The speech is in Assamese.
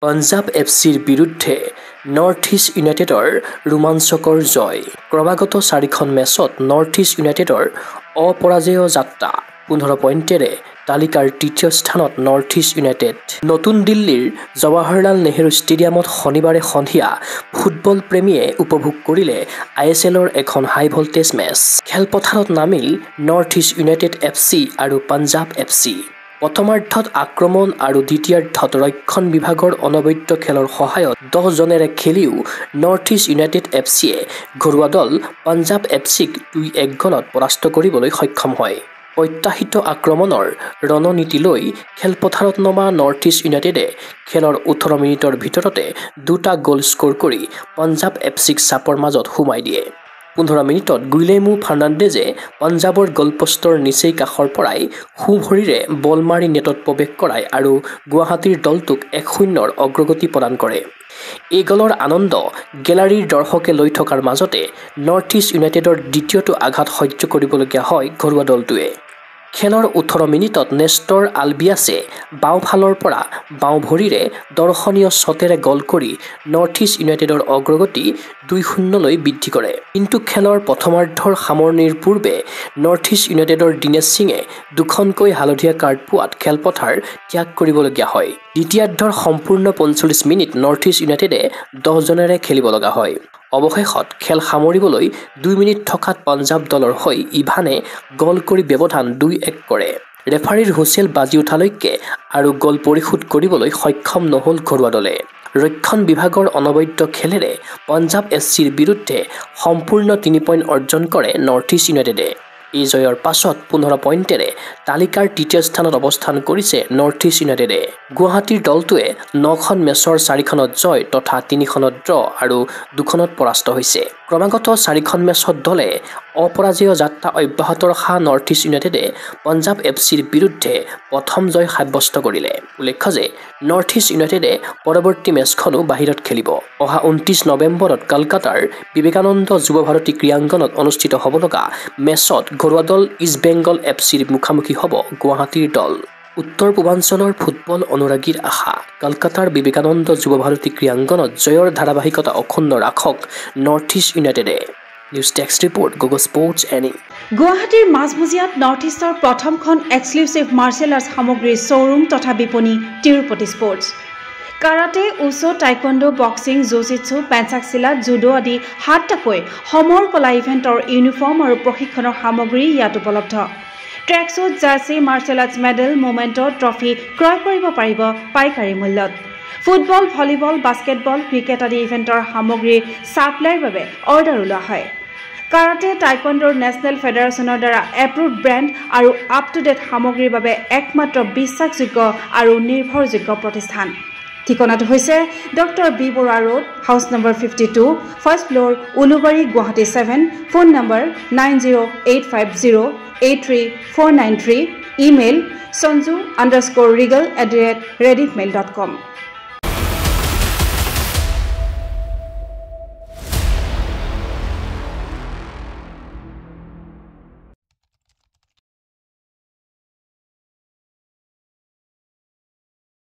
পাঞ্জাব এফচিৰ বিৰুদ্ধে নৰ্থ ইষ্ট ইউনাইটেডৰ ৰোমাঞ্চকৰ জয়। ক্ৰমাগত 4খন মেচত নৰ্থ ইষ্ট ইউনাইটেডৰ অপৰাজেয় যাত্ৰা। 15 পইণ্টেৰে তালিকাৰ তৃতীয় স্থানত নৰ্থ ইষ্ট ইউনাইটেড। নতুন দিল্লীৰ জৱাহৰলাল নেহৰু ষ্টেডিয়ামত শনিবাৰে সন্ধিয়া ফুটবল প্ৰেমীয়ে উপভোগ কৰিলে ISLৰ এখন হাই ভল্টেজ মেচ। খেলপথাৰত নামিল নৰ্থ ইষ্ট ইউনাইটেড FC আৰু পাঞ্জাব FC। প্ৰথমাৰ্ধত আক্ৰমণ আৰু দ্বিতীয়াৰ্ধত ৰক্ষণ বিভাগৰ অনবদ্য খেলৰ সহায়ত 10 জনেৰে খেলিও নৰ্থ ইষ্ট ইউনাইটেড FCয়ে ঘৰুৱা দল পাঞ্জাব FCক 2-1 গলত পৰাস্ত কৰিবলৈ সক্ষম হয়। প্ৰত্যাশিত আক্ৰমণৰ ৰণনীতি লৈ খেলপথাৰত নমা নৰ্থ ইষ্ট ইউনাইটেডে খেলৰ 18 মিনিটৰ ভিতৰতে 2টা গ'ল স্ক'ৰ কৰি পাঞ্জাব FCক চাপৰ মাজত সুমাই দিয়ে। 15 মিনিটত গুইলেমো ফাৰ্নাণ্ডেজে পাঞ্জাবৰ গলপষ্টৰ নিচেই কাষৰ পৰাই সোঁভৰিৰে বল মাৰি নেটত প্ৰৱেশ কৰায় আৰু গুৱাহাটীৰ দলটোক 1-0ৰ অগ্ৰগতি প্ৰদান কৰে। এই গলৰ আনন্দ গেলাৰীৰ দৰ্শকে লৈ থকাৰ মাজতে নৰ্থ ইষ্ট ইউনাইটেডৰ দ্বিতীয়টো আঘাত সহ্য কৰিবলগীয়া হয় ঘৰুৱা দলটোৱে। খেলৰ 18 মিনিটত নেষ্টৰ আলবিয়াছে বাওঁফালৰ পৰা বাওঁ ভৰিৰে দৰ্শনীয় শ্বটেৰে গ'ল কৰি নৰ্থ ইষ্ট ইউনাইটেডৰ অগ্ৰগতি 2-0লৈ বৃদ্ধি কৰে। কিন্তু খেলৰ প্ৰথমাৰ্ধৰ সামৰণিৰ পূৰ্বে নৰ্থ ইষ্ট ইউনাইটেডৰ দিনেশ সিঙে 2খনকৈ হালধীয়া কাৰ্ড পোৱাত খেলপথাৰ ত্যাগ কৰিবলগীয়া হয়। দ্বিতীয়াৰ্ধৰ সম্পূৰ্ণ 45 মিনিট নৰ্থ ইষ্ট ইউনাইটেডে 10 জনেৰে খেলিব লগা হয়। অৱশেষত খেল সামৰিবলৈ 2 মিনিট থকাত পাঞ্জাব দলৰ হৈ ইভানে গ'ল কৰি ব্যৱধান 2-1 কৰে। ৰেফাৰীৰ হুইচেল বাজি উঠালৈকে আৰু গ'ল পৰিশোধ কৰিবলৈ সক্ষম নহ'ল ঘৰুৱা দলে। ৰক্ষণ বিভাগৰ অনবদ্য খেলেৰে পাঞ্জাব FCৰ বিৰুদ্ধে সম্পূৰ্ণ 3 পইণ্ট অৰ্জন কৰে নৰ্থ ইষ্ট ইউনাইটেডে। এই জয়ৰ পাছত 15 পইণ্টেৰে তালিকাৰ তৃতীয় স্থানত অৱস্থান কৰিছে নৰ্থ ইষ্ট ইউনাইটেডে। গুৱাহাটীৰ দলটোৱে 9খন মেচৰ 4খনত জয় তথা 3খনত ড্ৰ আৰু 2খনত পৰাস্ত হৈছে। ক্ৰমাগত 4খন মেচত দলে অপৰাজেয় যাত্ৰা অব্যাহত ৰখা নৰ্থ ইষ্ট ইউনাইটেডে পাঞ্জাব FCৰ বিৰুদ্ধে প্ৰথম জয় সাব্যস্ত কৰিলে। উল্লেখ্য যে নৰ্থ ইষ্ট ইউনাইটেডে পৰৱৰ্তী মেচখনো বাহিৰত খেলিব। অহা 29 নৱেম্বৰত কলকাতাৰ বিবেকানন্দ যুৱ ভাৰতী ক্ৰীড়াংগনত অনুষ্ঠিত হ'ব লগা মেচত ঘৰুৱা দল ইষ্ট বেংগল FCৰ মুখামুখি হ'ব গুৱাহাটীৰ দল। উত্তৰ পূৰ্বাঞ্চলৰ ফুটবল অনুৰাগীৰ আশা কলকাতাৰ বিবেকানন্দ যুৱ ভাৰতী ক্ৰীড়াংগনত জয়ৰ ধাৰাবাহিকতা অক্ষুণ্ণ ৰাখক নৰ্থ ইষ্ট ইউনাইটেডে। News desk report Google Sports এনি। গুৱাহাটীৰ মাজমজিয়াত নৰ্থ ইষ্টৰ প্ৰথমখন এক্সক্লুচিভ মাৰ্চেল আৰ্টছ সামগ্ৰীৰ শ্ব'ৰুম তথা বিপণী Tirupati Sports. Karate, wushu, taekwondo, boxing, jujitsu, pencak silat, judo আদি 7টাকৈ সমৰ কলা ইভেণ্টৰ ইউনিফৰ্ম আৰু প্ৰশিক্ষণৰ সামগ্ৰী ইয়াত উপলব্ধ। Tracksuit, jersey, martial arts medal, memento, trophy ক্ৰয় কৰিব পাৰিব পাইকাৰী মূল্যত। ফুটবল, ভলীবল, বাস্কেটবল, ক্ৰিকেট আদি ইভেণ্টৰ সামগ্ৰীৰ ছাপ্লাইৰ বাবে অৰ্ডাৰো লোৱা হয়। কাৰাটে, টাইকোৱাণ্ডোৰ নেশ্যনেল ফেডাৰেশ্যনৰ দ্বাৰা এপ্ৰুভড ব্ৰেণ্ড আৰু আপ টু ডেট সামগ্ৰীৰ বাবে একমাত্ৰ বিশ্বাসযোগ্য আৰু নিৰ্ভৰযোগ্য প্ৰতিষ্ঠান। ঠিকনাটো হৈছে doctor B Barua road, house number 52, first floor, Ulubari, Guwahati 7। Phone number 9085083493। Email sanju_regal@rediffmail.com।